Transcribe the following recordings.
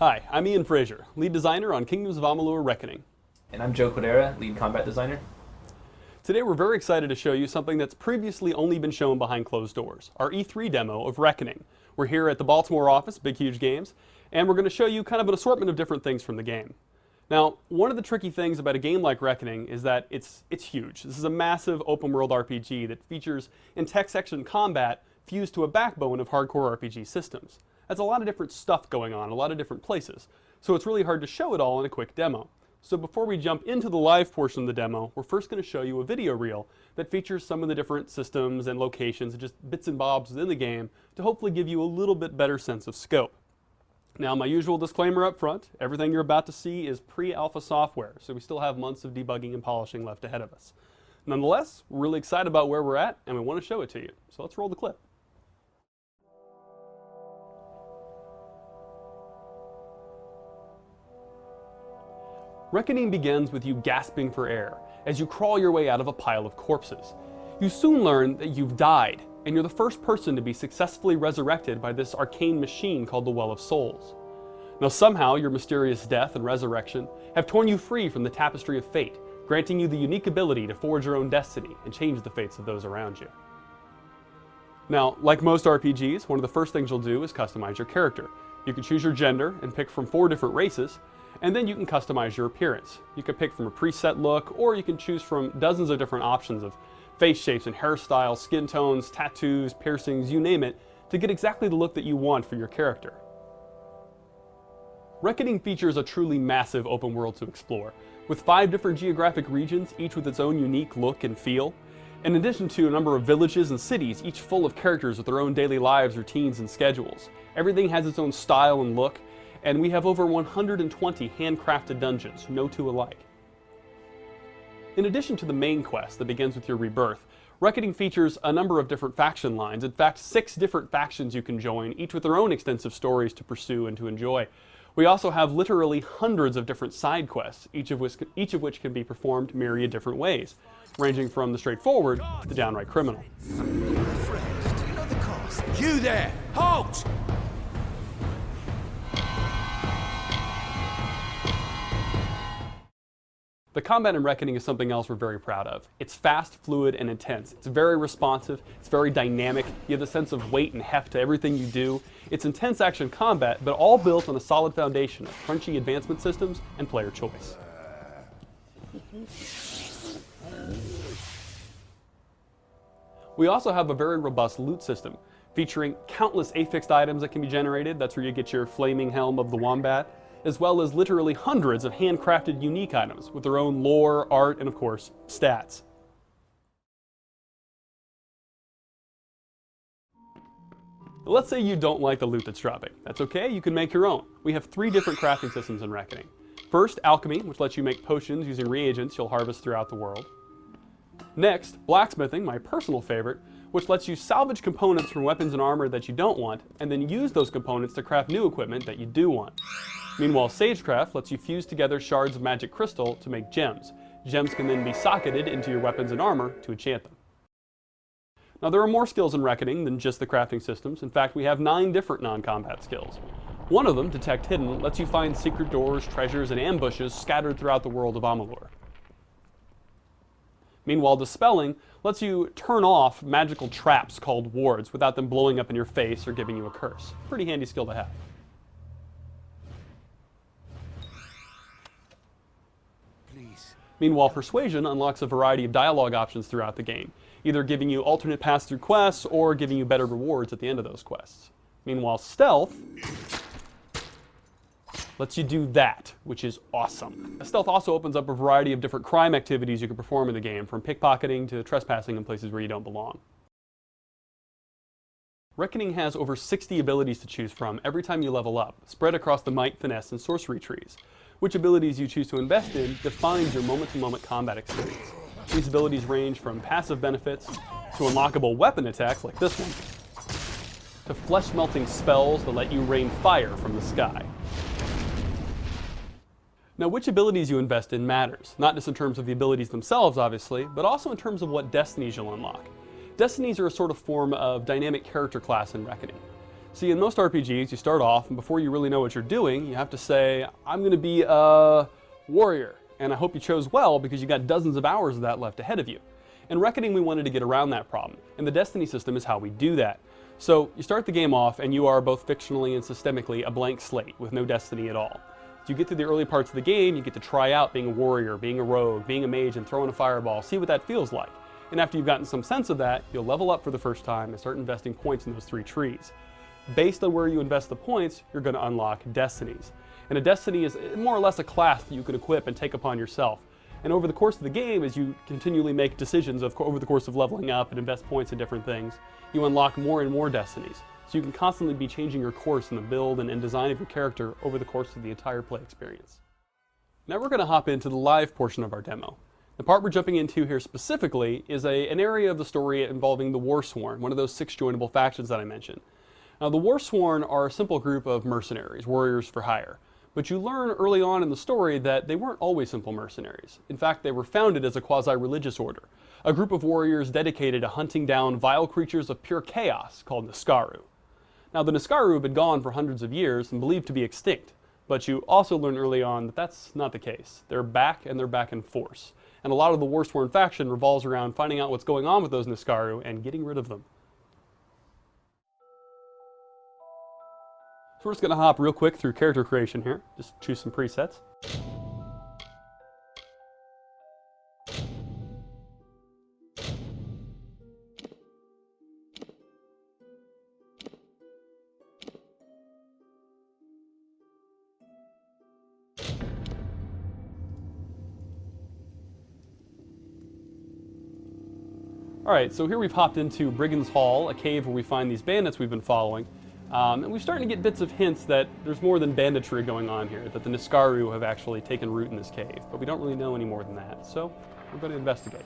Hi, I'm Ian Fraser, lead designer on Kingdoms of Amalur Reckoning. And I'm Joe Codera, lead combat designer. Today we're very excited to show you something that's previously only been shown behind closed doors, our E3 demo of Reckoning. We're here at the Baltimore office, Big Huge Games, and we're going to show you kind of an assortment of different things from the game. Now, one of the tricky things about a game like Reckoning is that it's huge. This is a massive open world RPG that features in-text action combat fused to a backbone of hardcore RPG systems. That's a lot of different stuff going on, a lot of different places. So it's really hard to show it all in a quick demo. So before we jump into the live portion of the demo, we're first going to show you a video reel that features some of the different systems and locations and just bits and bobs within the game to hopefully give you a little bit better sense of scope. Now, my usual disclaimer up front, everything you're about to see is pre-alpha software, so we still have months of debugging and polishing left ahead of us. Nonetheless, we're really excited about where we're at and we want to show it to you. So let's roll the clip. Reckoning begins with you gasping for air as you crawl your way out of a pile of corpses. You soon learn that you've died, and you're the first person to be successfully resurrected by this arcane machine called the Well of Souls. Now somehow your mysterious death and resurrection have torn you free from the tapestry of fate, granting you the unique ability to forge your own destiny and change the fates of those around you. Now, like most RPGs, one of the first things you'll do is customize your character. You can choose your gender and pick from 4 different races, and then you can customize your appearance. You can pick from a preset look, or you can choose from dozens of different options of face shapes and hairstyles, skin tones, tattoos, piercings, you name it, to get exactly the look that you want for your character. Reckoning features a truly massive open world to explore, with 5 different geographic regions, each with its own unique look and feel, in addition to a number of villages and cities, each full of characters with their own daily lives, routines, and schedules. Everything has its own style and look, and we have over 120 handcrafted dungeons, no two alike. In addition to the main quest that begins with your rebirth, Reckoning features a number of different faction lines. In fact, 6 different factions you can join, each with their own extensive stories to pursue and to enjoy. We also have literally hundreds of different side quests, each of which can be performed myriad different ways, ranging from the straightforward to the downright criminal. Friend, do you know the cost? You there! Halt! The combat in Reckoning is something else we're very proud of. It's fast, fluid, and intense. It's very responsive, it's very dynamic, you have the sense of weight and heft to everything you do. It's intense action combat, but all built on a solid foundation of crunchy advancement systems and player choice. We also have a very robust loot system, featuring countless affixed items that can be generated. That's where you get your flaming helm of the wombat, as well as literally hundreds of handcrafted unique items with their own lore, art, and of course, stats. Let's say you don't like the loot that's dropping. That's okay, you can make your own. We have 3 different crafting systems in Reckoning. First, Alchemy, which lets you make potions using reagents you'll harvest throughout the world. Next, Blacksmithing, my personal favorite, which lets you salvage components from weapons and armor that you don't want, and then use those components to craft new equipment that you do want. Meanwhile, Sagecraft lets you fuse together shards of magic crystal to make gems. Gems can then be socketed into your weapons and armor to enchant them. Now, there are more skills in Reckoning than just the crafting systems. In fact, we have 9 different non-combat skills. One of them, Detect Hidden, lets you find secret doors, treasures, and ambushes scattered throughout the world of Amalur. Meanwhile, Dispelling lets you turn off magical traps called wards without them blowing up in your face or giving you a curse. Pretty handy skill to have. Meanwhile, Persuasion unlocks a variety of dialogue options throughout the game, either giving you alternate paths through quests or giving you better rewards at the end of those quests. Meanwhile, Stealth lets you do that, which is awesome. Stealth also opens up a variety of different crime activities you can perform in the game, from pickpocketing to trespassing in places where you don't belong. Reckoning has over 60 abilities to choose from every time you level up, spread across the might, finesse, and sorcery trees. Which abilities you choose to invest in defines your moment-to-moment combat experience. These abilities range from passive benefits to unlockable weapon attacks like this one, to flesh-melting spells that let you rain fire from the sky. Now, which abilities you invest in matters, not just in terms of the abilities themselves, obviously, but also in terms of what destinies you'll unlock. Destinies are a sort of form of dynamic character class in Reckoning. See, in most RPGs, you start off, and before you really know what you're doing, you have to say, I'm going to be a warrior. And I hope you chose well, because you got dozens of hours of that left ahead of you. In Reckoning, we wanted to get around that problem, and the Destiny system is how we do that. So you start the game off, and you are both fictionally and systemically a blank slate with no destiny at all. As you get through the early parts of the game, you get to try out being a warrior, being a rogue, being a mage, and throwing a fireball, see what that feels like. And after you've gotten some sense of that, you'll level up for the first time and start investing points in those 3 trees. Based on where you invest the points, you're going to unlock destinies. And a destiny is more or less a class that you can equip and take upon yourself. And over the course of the game, as you continually make decisions over the course of leveling up and invest points in different things, you unlock more and more destinies. So you can constantly be changing your course in the build and design of your character over the course of the entire play experience. Now we're going to hop into the live portion of our demo. The part we're jumping into here specifically is an area of the story involving the Warsworn, one of those 6 joinable factions that I mentioned. Now the Warsworn are a simple group of mercenaries, warriors for hire. But you learn early on in the story that they weren't always simple mercenaries. In fact, they were founded as a quasi-religious order, a group of warriors dedicated to hunting down vile creatures of pure chaos called Niskaru. Now, the Niskaru have been gone for hundreds of years and believed to be extinct, but you also learn early on that that's not the case. They're back, and they're back in force. And a lot of the Warsworn faction revolves around finding out what's going on with those Niskaru and getting rid of them. So we're just going to hop real quick through character creation here. Just choose some presets. Alright, so here we've hopped into Brigand's Hall, a cave where we find these bandits we've been following. And we're starting to get bits of hints that there's more than banditry going on here, that the Niskaru have actually taken root in this cave, but we don't really know any more than that, so we're going to investigate.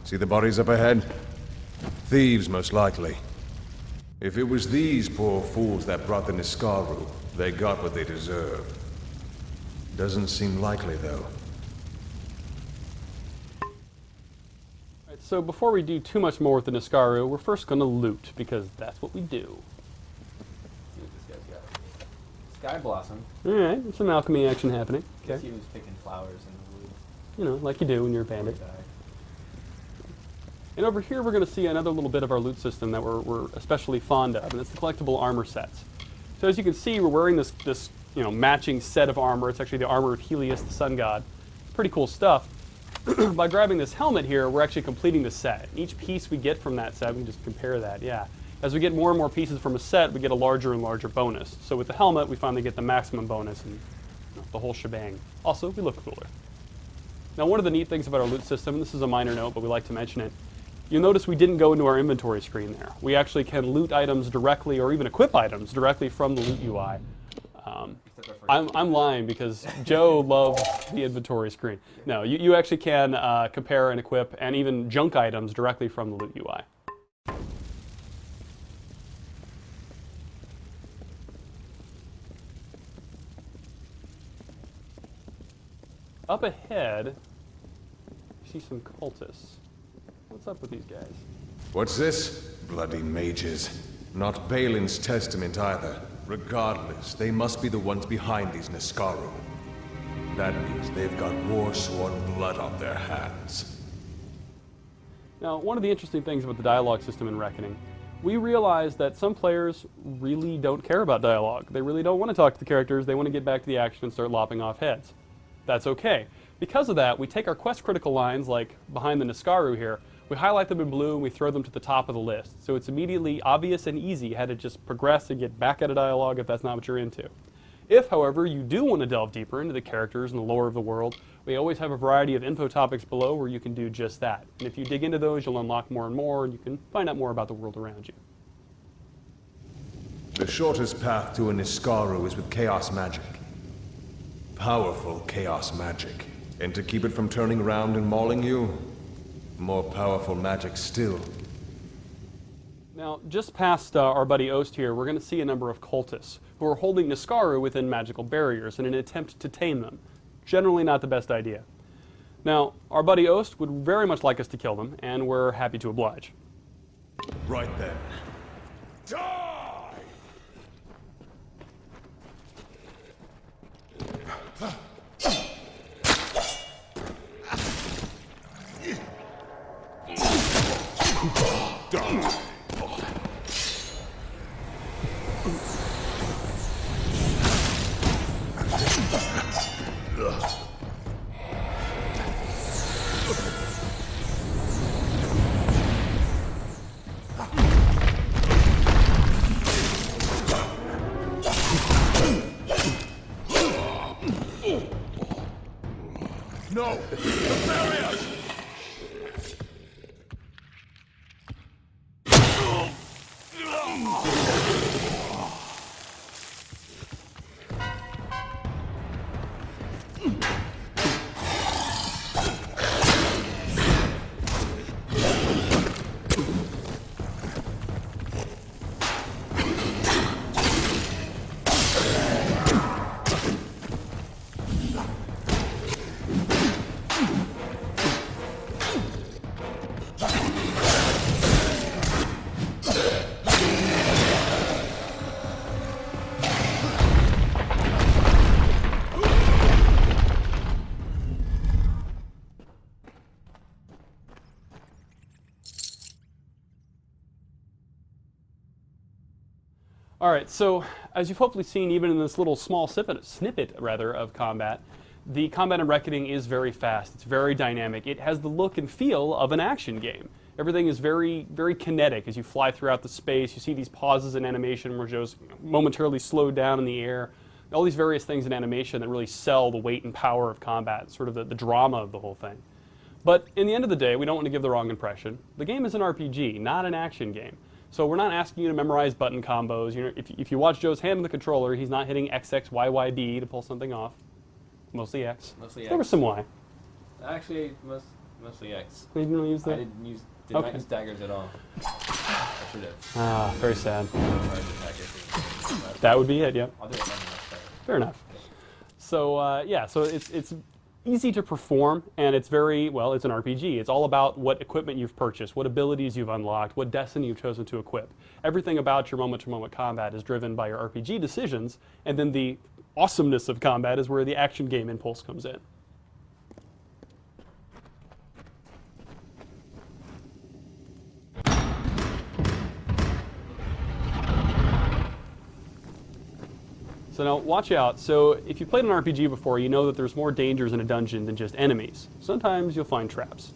See the bodies up ahead? Thieves, most likely. If it was these poor fools that brought the Niskaru, they got what they deserved. Doesn't seem likely, though. Alright, so before we do too much more with the Niskaru, we're first going to loot, because that's what we do. See what this guy's got. Sky Blossom. Alright, there's some alchemy action happening. Guess Okay. he was picking flowers in the woods. You know, like you do when you're a bandit. And over here we're going to see another little bit of our loot system that we're especially fond of, and it's the collectible armor sets. So as you can see, we're wearing this matching set of armor. It's actually the armor of Helios, the sun god. Pretty cool stuff. By grabbing this helmet here, we're actually completing the set. Each piece we get from that set, we can just compare that, yeah. As we get more and more pieces from a set, we get a larger and larger bonus. So with the helmet, we finally get the maximum bonus and the whole shebang. Also, we look cooler. Now, one of the neat things about our loot system, and this is a minor note, but we like to mention it, you'll notice we didn't go into our inventory screen there. We actually can loot items directly, or even equip items directly from the loot UI. I'm lying because Joe loves the inventory screen. No, you actually can compare and equip and even junk items directly from the loot UI. Up ahead, you see some cultists. What's up with these guys? What's this? Bloody mages. Not Balin's testament either. Regardless, they must be the ones behind these Niskaru. That means they've got Warsworn blood on their hands. Now, one of the interesting things about the dialogue system in Reckoning, we realize that some players really don't care about dialogue. They really don't want to talk to the characters. They want to get back to the action and start lopping off heads. That's okay. Because of that, we take our quest critical lines, like behind the Niskaru here, we highlight them in blue and we throw them to the top of the list. So it's immediately obvious and easy how to just progress and get back at a dialogue if that's not what you're into. If, however, you do want to delve deeper into the characters and the lore of the world, we always have a variety of info topics below where you can do just that. And if you dig into those, you'll unlock more and more, and you can find out more about the world around you. The shortest path to a Niskaru is with chaos magic. Powerful chaos magic. And to keep it from turning around and mauling you, more powerful magic still. Now, just past our buddy Oast here, we're going to see a number of cultists, who are holding Niskaru within magical barriers in an attempt to tame them. Generally not the best idea. Now, our buddy Ost would very much like us to kill them, and we're happy to oblige. Right then. Die! No! The barriers! All right, so as you've hopefully seen, even in this little small snippet of combat, the combat in Reckoning is very fast. It's very dynamic. It has the look and feel of an action game. Everything is very, very kinetic as you fly throughout the space. You see these pauses in animation where Joe's momentarily slowed down in the air. All these various things in animation that really sell the weight and power of combat, sort of the drama of the whole thing. But in the end of the day, we don't want to give the wrong impression. The game is an RPG, not an action game. So we're not asking you to memorize button combos. You know, if you watch Joe's hand on the controller, he's not hitting XXYYB to pull something off. Mostly X. Mostly X. There was some Y. Actually, mostly X. You didn't really use that? I did not use daggers at all. I should have. Ah, very sad. That That would be it, yep. I'll do it next time. Fair enough. So yeah, so it's easy to perform, and it's very, well, it's an RPG. It's all about what equipment you've purchased, what abilities you've unlocked, what destiny you've chosen to equip. Everything about your moment-to-moment combat is driven by your RPG decisions, and then the awesomeness of combat is where the action game impulse comes in. So now, watch out. So if you played an RPG before, you know that there's more dangers in a dungeon than just enemies. Sometimes you'll find traps.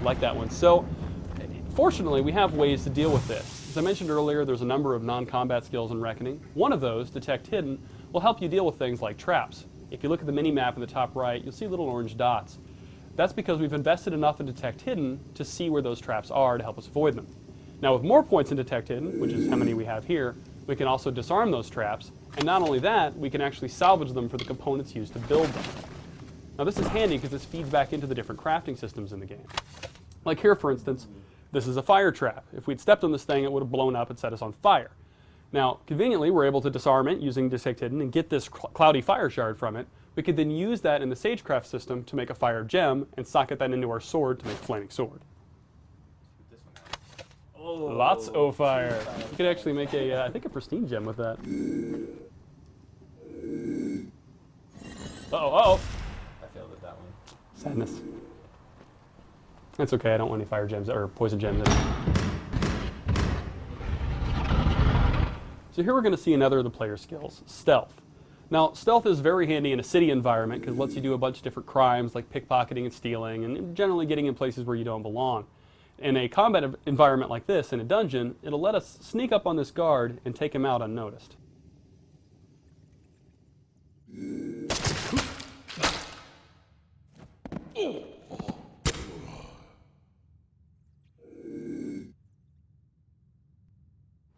Like that one. So fortunately, we have ways to deal with this. As I mentioned earlier, there's a number of non-combat skills in Reckoning. One of those, Detect Hidden, will help you deal with things like traps. If you look at the mini-map in the top right, you'll see little orange dots. That's because we've invested enough in Detect Hidden to see where those traps are to help us avoid them. Now with more points in Detect Hidden, which is how many we have here, we can also disarm those traps, and not only that, we can actually salvage them for the components used to build them. Now this is handy because this feeds back into the different crafting systems in the game. Like here, for instance, this is a fire trap. If we'd stepped on this thing, it would have blown up and set us on fire. Now, conveniently, we're able to disarm it using Detect Hidden and get this cloudy fire shard from it. We could then use that in the Sagecraft system to make a fire gem and socket that into our sword to make a flaming sword. Oh, Lots of fire. You could actually make a, I think, a pristine gem with that. Uh-oh. I failed at that one. Sadness. That's okay, I don't want any fire gems or poison gems in it. So here we're going to see another of the player skills, Stealth. Now, stealth is very handy in a city environment because it lets you do a bunch of different crimes like pickpocketing and stealing and generally getting in places where you don't belong. In a combat environment like this, in a dungeon, it'll let us sneak up on this guard and take him out unnoticed.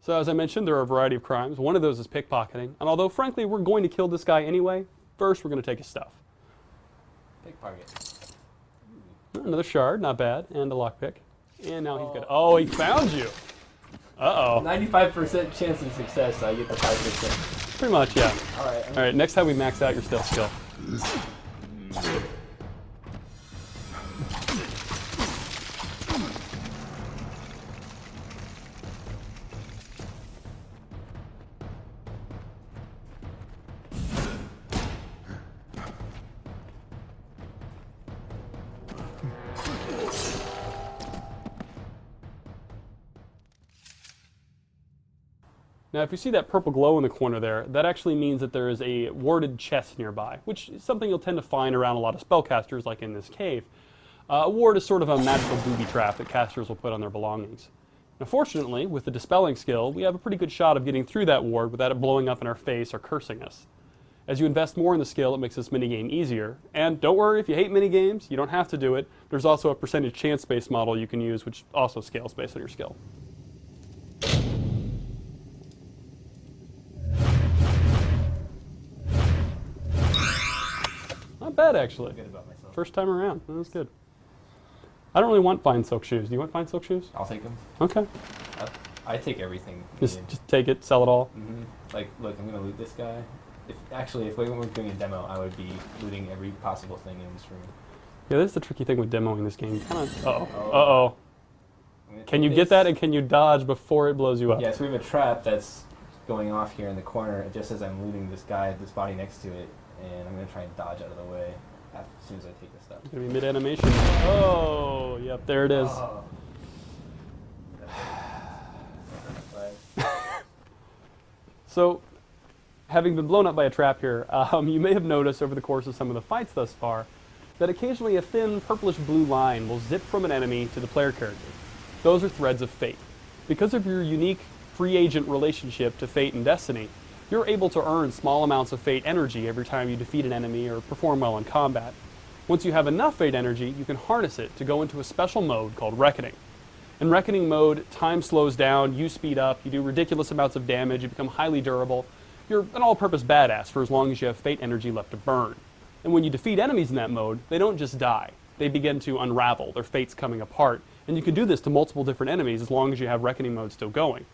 So as I mentioned, there are a variety of crimes. One of those is pickpocketing. And although, frankly, we're going to kill this guy anyway, first we're going to take his stuff. Pickpocket. Another shard, not bad, and a lockpick. And now he's good. Oh, he found you. Uh-oh. 95% chance of success, so I get the 5%. Pretty much, yeah. Alright. All right, next time we max out your stealth skill. Now, if you see that purple glow in the corner there, that actually means that there is a warded chest nearby, which is something you'll tend to find around a lot of spellcasters, like in this cave. A ward is sort of a magical booby trap that casters will put on their belongings. Now, fortunately, with the dispelling skill, we have a pretty good shot of getting through that ward without it blowing up in our face or cursing us. As you invest more in the skill, it makes this minigame easier. And don't worry, if you hate minigames, you don't have to do it. There's also a percentage chance-based model you can use, which also scales based on your skill. Not bad, actually. Good about myself. First time around. That was good. I don't really want fine silk shoes. Do you want fine silk shoes? I'll take them. Okay. I take everything. Just take it, sell it all. Like, look, I'm going to loot this guy. If we were doing a demo, I would be looting every possible thing in this room. Yeah, that's the tricky thing with demoing this game. Kind of. Uh-oh. I'm Can you get that, and can you dodge before it blows you up? Yeah, so we have a trap that's going off here in the corner just as I'm looting this guy, this body next to it, and I'm going to try and dodge out of the way as soon as I take this stuff. It's going to be mid-animation. Oh, yep, there it is. Oh. So, having been blown up by a trap here, you may have noticed over the course of some of the fights thus far that occasionally a thin purplish blue line will zip from an enemy to the player character. Those are threads of fate. Because of your unique free agent relationship to fate and destiny, you're able to earn small amounts of fate energy every time you defeat an enemy or perform well in combat. Once you have enough fate energy, you can harness it to go into a special mode called Reckoning. In Reckoning mode, time slows down, you speed up, you do ridiculous amounts of damage, you become highly durable. You're an all-purpose badass for as long as you have fate energy left to burn. And when you defeat enemies in that mode, they don't just die. They begin to unravel, their fate's coming apart. And you can do this to multiple different enemies as long as you have Reckoning mode still going.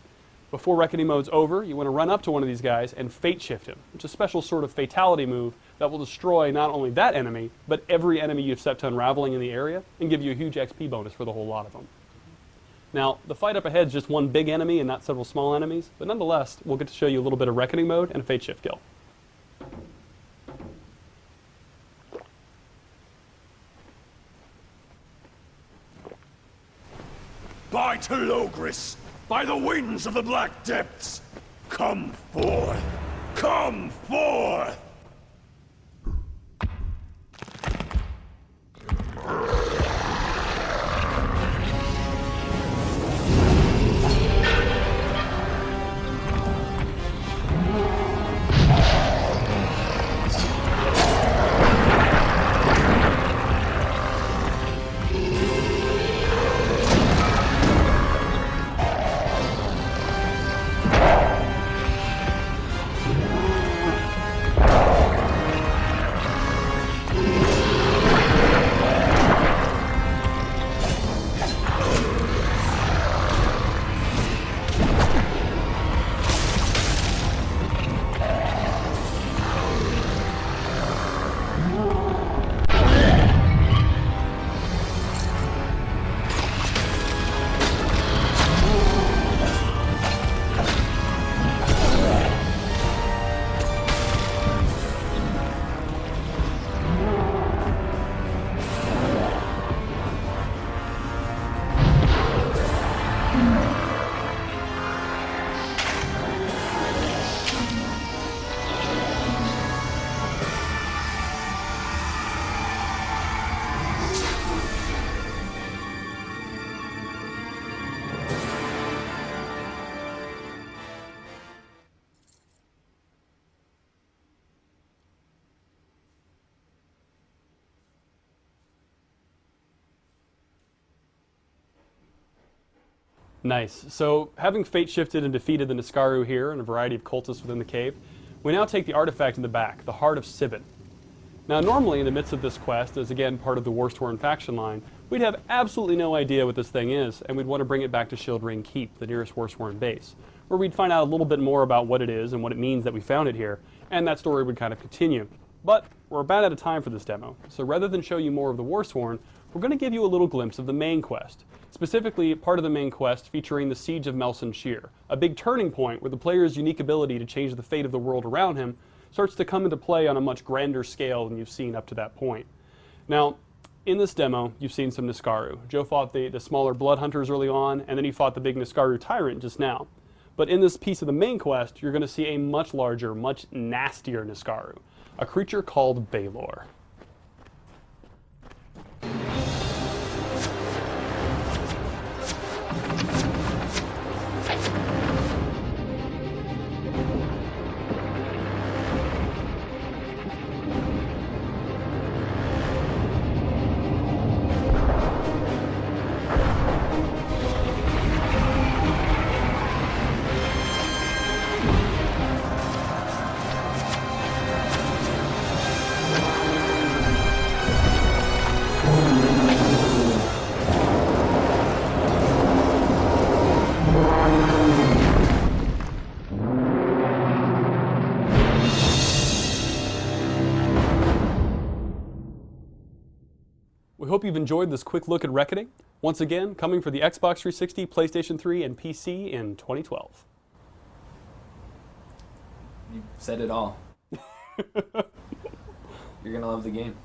Before Reckoning mode's over, you want to run up to one of these guys and fate shift him, which is a special sort of fatality move that will destroy not only that enemy, but every enemy you've set to unraveling in the area and give you a huge XP bonus for the whole lot of them. Now, the fight up ahead is just one big enemy and not several small enemies, but nonetheless, we'll get to show you a little bit of Reckoning mode and a fate shift kill. By Telogris, by the winds of the black depths, come forth! Come forth! Nice. So, having fate shifted and defeated the Niskaru here and a variety of cultists within the cave, we now take the artifact in the back, the Heart of Sibin. Now normally in the midst of this quest, as again part of the Warsworn faction line, we'd have absolutely no idea what this thing is, and we'd want to bring it back to Shield Ring Keep, the nearest Warsworn base, where we'd find out a little bit more about what it is and what it means that we found it here, and that story would kind of continue. But we're about out of time for this demo, so rather than show you more of the Warsworn, we're going to give you a little glimpse of the main quest. Specifically, part of the main quest featuring the Siege of Melson Shear, a big turning point where the player's unique ability to change the fate of the world around him starts to come into play on a much grander scale than you've seen up to that point. Now, in this demo, you've seen some Niskaru. Joe fought the smaller Blood Hunters early on, and then he fought the big Niskaru Tyrant just now. But in this piece of the main quest, you're going to see a much larger, much nastier Niskaru, a creature called Balor. We hope you've enjoyed this quick look at Reckoning. Once again, coming for the Xbox 360, PlayStation 3, and PC in 2012. You said it all. You're gonna love the game.